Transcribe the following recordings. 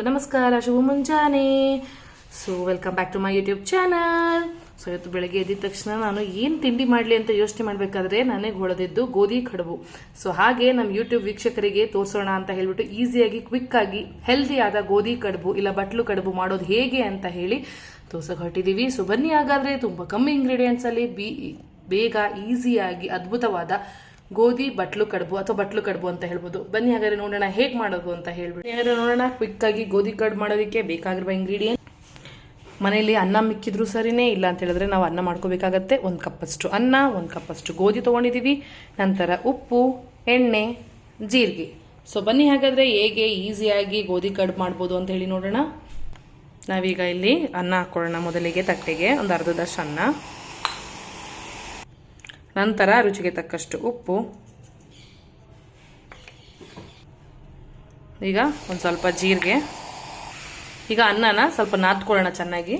ನಮಸ್ಕಾರ, ಶುಭ ಮುಂಜಾನೆ. So welcome back to my YouTube channel. So ಇವತ್ತು ಬೆಳಗ್ಗೆ ಎದ್ದ ತಕ್ಷಣ ನಾನು ಏನು ತಿಂಡಿ ಮಾಡಲಿ ಅಂತ ಯೋಚನೆ ಮಾಡಬೇಕಾದ್ರೆ ನನಗೆ ಹೊಳೆದಿದ್ದು ಗೋಧಿ ಕಡುಬು. ಸೊ ಹಾಗೆ ನಮ್ಮ ಯೂಟ್ಯೂಬ್ ವೀಕ್ಷಕರಿಗೆ ತೋರಿಸೋಣ ಅಂತ ಹೇಳ್ಬಿಟ್ಟು ಈಸಿಯಾಗಿ ಕ್ವಿಕ್ ಆಗಿ ಹೆಲ್ದಿ ಆದ ಗೋಧಿ ಕಡುಬು ಇಲ್ಲ ಬಟ್ಲು ಕಡುಬು ಮಾಡೋದು ಹೇಗೆ ಅಂತ ಹೇಳಿ ತೋರ್ಸಕ್ಕೆ ಹೊರಟಿದ್ದೀವಿ. ಸೊ ಬನ್ನಿ, ಹಾಗಾದ್ರೆ ತುಂಬ ಕಮ್ಮಿ ಇಂಗ್ರೀಡಿಯೆಂಟ್ಸ್ ಅಲ್ಲಿ ಬೇಗ ಈಸಿಯಾಗಿ ಅದ್ಭುತವಾದ ಗೋಧಿ ಬಟ್ಲು ಕಡುಬು ಅಥವಾ ಬಟ್ಲು ಕಡುಬು ಅಂತ ಹೇಳ್ಬೋದು. ಬನ್ನಿ ಹಾಗಾದ್ರೆ ನೋಡೋಣ ಹೇಗೆ ಮಾಡೋದು ಅಂತ ಹೇಳ್ಬಿಟ್ಟು. ಹಾಗಾದ್ರೆ ನೋಡೋಣ ಕ್ವಿಕ್ ಆಗಿ ಗೋಧಿ ಕಡುಬು ಮಾಡೋದಕ್ಕೆ ಬೇಕಾಗಿರುವ ಇಂಗ್ರೀಡಿಯೆಂಟ್. ಮನೆಯಲ್ಲಿ ಅನ್ನ ಮಿಕ್ಕಿದ್ರು ಸರಿನೇ, ಇಲ್ಲ ಅಂತ ಹೇಳಿದ್ರೆ ನಾವು ಅನ್ನ ಮಾಡ್ಕೋಬೇಕಾಗತ್ತೆ. 1 ಕಪ್ಪಷ್ಟು ಅನ್ನ, 1 ಕಪ್ಪಷ್ಟು ಗೋಧಿ ತೊಗೊಂಡಿದ್ದೀವಿ. ನಂತರ ಉಪ್ಪು, ಎಣ್ಣೆ, ಜೀರಿಗೆ. ಸೊ ಬನ್ನಿ ಹಾಗಾದ್ರೆ ಹೇಗೆ ಈಸಿಯಾಗಿ ಗೋಧಿ ಕಡುಬು ಮಾಡ್ಬೋದು ಅಂತ ಹೇಳಿ ನೋಡೋಣ. ನಾವೀಗ ಇಲ್ಲಿ ಅನ್ನ ಹಾಕೊಳ್ಳೋಣ. ಮೊದಲಿಗೆ ತಟ್ಟೆಗೆ ಒಂದು ಅರ್ಧದಷ್ಟು ಅನ್ನ, ನಂತರ ರುಚಿಗೆ ತಕ್ಕಷ್ಟು ಉಪ್ಪು, ಈಗ ಒಂದು ಸ್ವಲ್ಪ ಜೀರಿಗೆ. ಈಗ ಅನ್ನನ ಸ್ವಲ್ಪ ನಾದ್ಕೊಳ್ಳೋಣ ಚೆನ್ನಾಗಿ.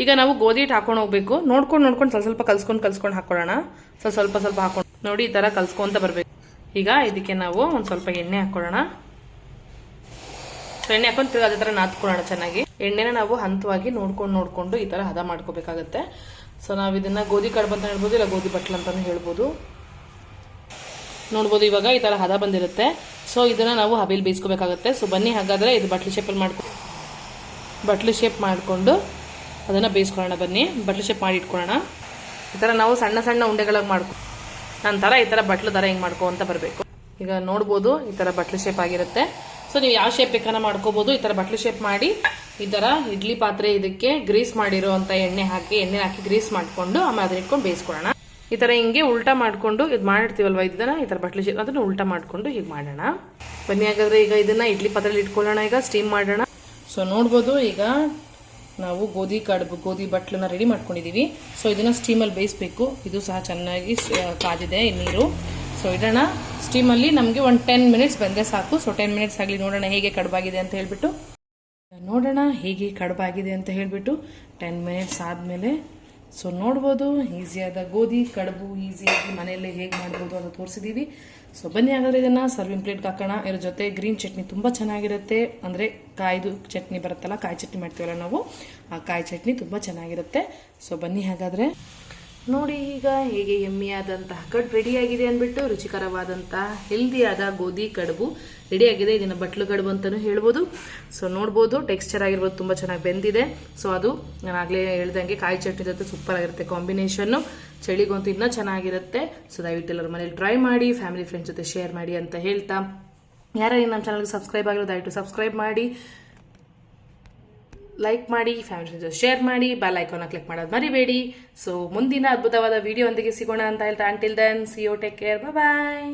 ಈಗ ನಾವು ಗೋಧಿ ಹಿಟ್ಟು ಹಾಕೊಂಡು ಹೋಗ್ಬೇಕು. ನೋಡ್ಕೊಂಡು ಸ್ವಲ್ಪ ಕಲ್ಸ್ಕೊಂಡು ಹಾಕೊಳ್ಳೋಣ. ಸ್ವಲ್ಪ ಹಾಕೊಂಡು ನೋಡಿ, ಈ ತರ ಕಲ್ಸ್ಕೊಂತ ಬರ್ಬೇಕು. ಈಗ ಇದಕ್ಕೆ ನಾವು ಒಂದು ಸ್ವಲ್ಪ ಎಣ್ಣೆ ಹಾಕೊಳ್ಳೋಣ. ಎಣ್ಣೆ ಹಾಕೊಂಡು ಅದೇ ತರ ನಾದ್ಕೊಳ್ಳೋಣ ಚೆನ್ನಾಗಿ. ಎಣ್ಣೆನ ನಾವು ಹಂತವಾಗಿ ನೋಡ್ಕೊಂಡು ಈ ತರ ಹದ ಮಾಡ್ಕೋಬೇಕಾಗತ್ತೆ. ಸೊ ನಾವು ಇದನ್ನ ಗೋಧಿ ಕಡುಬು ಅಂತ ಹೇಳ್ಬೋದು, ಇಲ್ಲ ಗೋಧಿ ಬಟ್ಲು ಅಂತಾನು ಹೇಳ್ಬೋದು. ನೋಡ್ಬೋದು ಇವಾಗ ಈ ತರ ಹದ ಬಂದಿರುತ್ತೆ. ಸೊ ಇದನ್ನ ನಾವು ಹಬೆಲ್ ಬೇಯಿಸ್ಕೋಬೇಕಾಗತ್ತೆ. ಸೊ ಬನ್ನಿ ಹಾಗಾದ್ರೆ ಇದು ಬಟ್ಲು ಶೇಪ್ ಮಾಡಿಕೊಂಡು ಅದನ್ನ ಬೇಯಿಸ್ಕೊಳ್ಳೋಣ. ಬನ್ನಿ ಬಟ್ಲು ಶೇಪ್ ಮಾಡಿ ಇಟ್ಕೊಳ್ಳೋಣ. ಈ ತರ ನಾವು ಸಣ್ಣ ಸಣ್ಣ ಉಂಡೆಗಳಾಗಿ ನಂತರ ಈ ತರ ಬಟ್ಲು ತರ ಹಿಂಗ್ ಮಾಡ್ಕೊಂತ ಬರಬೇಕು. ಈಗ ನೋಡ್ಬೋದು ಈ ತರ ಬಟ್ಲು ಶೇಪ್ ಆಗಿರುತ್ತೆ. ಸೊ ನೀವು ಯಾವ ಶೇಪ್ ಬೇಕಾನ ಮಾಡ್ಕೋಬಹುದು. ಈ ತರ ಬಟ್ಲು ಶೇಪ್ ಮಾಡಿ ಈ ತರ ಇಡ್ಲಿ ಪಾತ್ರೆ ಇದಕ್ಕೆ ಗ್ರೀಸ್ ಮಾಡಿರುವಂತ ಎಣ್ಣೆ ಹಾಕಿ ಗ್ರೀಸ್ ಮಾಡ್ಕೊಂಡು ಆಮೇಲೆ ಅದನ್ನ ಇಟ್ಕೊಂಡು ಬೇಯಿಸ್ಕೊಳ್ಳೋಣ. ಈ ತರ ಹಿಂಗೆ ಉಲ್ಟಾ ಮಾಡ್ಕೊಂಡು ಇದು ಮಾಡಿರ್ತೀವಲ್ವಾ, ಇದನ್ನ ಈ ತರ ಬಟ್ಲು ಶೇಪ್ ಅದನ್ನ ಉಲ್ಟಾ ಮಾಡ್ಕೊಂಡು ಹೀಗೆ ಮಾಡೋಣ. ಬನ್ನಿ ಹಾಗಾದ್ರೆ ಈಗ ಇದನ್ನ ಇಡ್ಲಿ ಪಾತ್ರೆಯಲ್ಲಿ ಇಟ್ಕೊಳ್ಳೋಣ. ಈಗ ಸ್ಟೀಮ್ ಮಾಡೋಣ. ಸೊ ನೋಡ್ಬೋದು ಈಗ ನಾವು ಗೋಧಿ ಬಟ್ಲನ್ನ ರೆಡಿ ಮಾಡ್ಕೊಂಡಿದೀವಿ. ಸೊ ಇದನ್ನ ಸ್ಟೀಮಲ್ಲಿ ಬೇಯಿಸ್ಬೇಕು. ಇದು ಸಹ ಚೆನ್ನಾಗಿ ಕಾದಿದೆ ನೀರು. ಸೊ ಇಡೋಣ ಸ್ಟೀಮಲ್ಲಿ. ನಮಗೆ ಒಂದು 10 ಮಿನಿಟ್ಸ್ ಬಂದರೆ ಸಾಕು. ಸೊ 10 ಮಿನಿಟ್ಸ್ ಆಗಲಿ, ನೋಡೋಣ ಹೇಗೆ ಕಡುಬಾಗಿದೆ ಅಂತ ಹೇಳ್ಬಿಟ್ಟು. 10 ಮಿನಿಟ್ಸ್ ಆದಮೇಲೆ ಸೊ ನೋಡ್ಬೋದು ಈಸಿಯಾದ ಗೋಧಿ ಕಡುಬು ಈಸಿಯಾಗಿ ಮನೆಯಲ್ಲೇ ಹೇಗೆ ಮಾಡ್ಬೋದು ಅಂತ ತೋರಿಸಿದ್ದೀವಿ. ಸೊ ಬನ್ನಿ ಹಾಗಾದ್ರೆ ಇದನ್ನ ಸರ್ವಿಂಗ್ ಪ್ಲೇಟ್ಗೆ ಹಾಕೋಣ. ಇದ್ರ ಜೊತೆ ಗ್ರೀನ್ ಚಟ್ನಿ ತುಂಬ ಚೆನ್ನಾಗಿರುತ್ತೆ. ಅಂದರೆ ಕಾಯ್ದು ಚಟ್ನಿ ಬರುತ್ತಲ್ಲ, ಕಾಯಿ ಚಟ್ನಿ ಮಾಡ್ತೀವಲ್ಲ ನಾವು, ಆ ಕಾಯಿ ಚಟ್ನಿ ತುಂಬ ಚೆನ್ನಾಗಿರುತ್ತೆ. ಸೊ ಬನ್ನಿ ಹಾಗಾದ್ರೆ ನೋಡಿ ಈಗ ಹೇಗೆ ಎಮ್ಮಿಯಾದಂತಹ ಕಡುಬು ರೆಡಿಯಾಗಿದೆ ಅಂದ್ಬಿಟ್ಟು. ರುಚಿಕರವಾದಂತಹ ಹೆಲ್ದಿಯಾದ ಗೋಧಿ ಕಡುಬು ರೆಡಿಯಾಗಿದೆ. ಇದನ್ನು ಬಟ್ಲು ಕಡುಬು ಅಂತಲೂ ಹೇಳ್ಬೋದು. ಸೊ ನೋಡ್ಬೋದು ಟೆಕ್ಸ್ಚರ್ ಆಗಿರ್ಬೋದು, ತುಂಬ ಚೆನ್ನಾಗಿ ಬೆಂದಿದೆ. ಸೊ ಅದು ನಾನು ಆಗಲೇ ಹೇಳ್ದಂಗೆ ಕಾಯಿ ಚಟ್ನಿ ಜೊತೆ ಸೂಪರ್ ಆಗಿರುತ್ತೆ ಕಾಂಬಿನೇಷನ್ನು. ಚಳಿಗಂತೂ ಇನ್ನೂ ಚೆನ್ನಾಗಿರುತ್ತೆ. ಸೊ ದಯವಿಟ್ಟು ಎಲ್ಲರೂ ಮನೇಲಿ ಟ್ರೈ ಮಾಡಿ, ಫ್ಯಾಮಿಲಿ ಫ್ರೆಂಡ್ಸ್ ಜೊತೆ ಶೇರ್ ಮಾಡಿ ಅಂತ ಹೇಳ್ತಾ, ಯಾರು ನಮ್ಮ ಚಾನಲ್ಗೆ ಸಬ್ಸ್ಕ್ರೈಬ್ ಆಗಿರೋ ದಯವಿಟ್ಟು ಸಬ್ಸ್ಕ್ರೈಬ್ ಮಾಡಿ, ಲೈಕ್ ಮಾಡಿ, ಫ್ಯಾಮಿಲಿ ಫ್ರೆಂಡ್ಸ್ ಶೇರ್ ಮಾಡಿ, ಬೆಲ್ ಐಕಾನ್ ಕ್ಲಿಕ್ ಮಾಡೋದು ಮರಿಬೇಡಿ. ಸೊ ಮುಂದಿನ ಅದ್ಭುತವಾದ ವಿಡಿಯೋ ಒಂದಿಗೆ ಸಿಗೋಣ ಅಂತ ಹೇಳ್ತಾ, until then see you, take care, bye.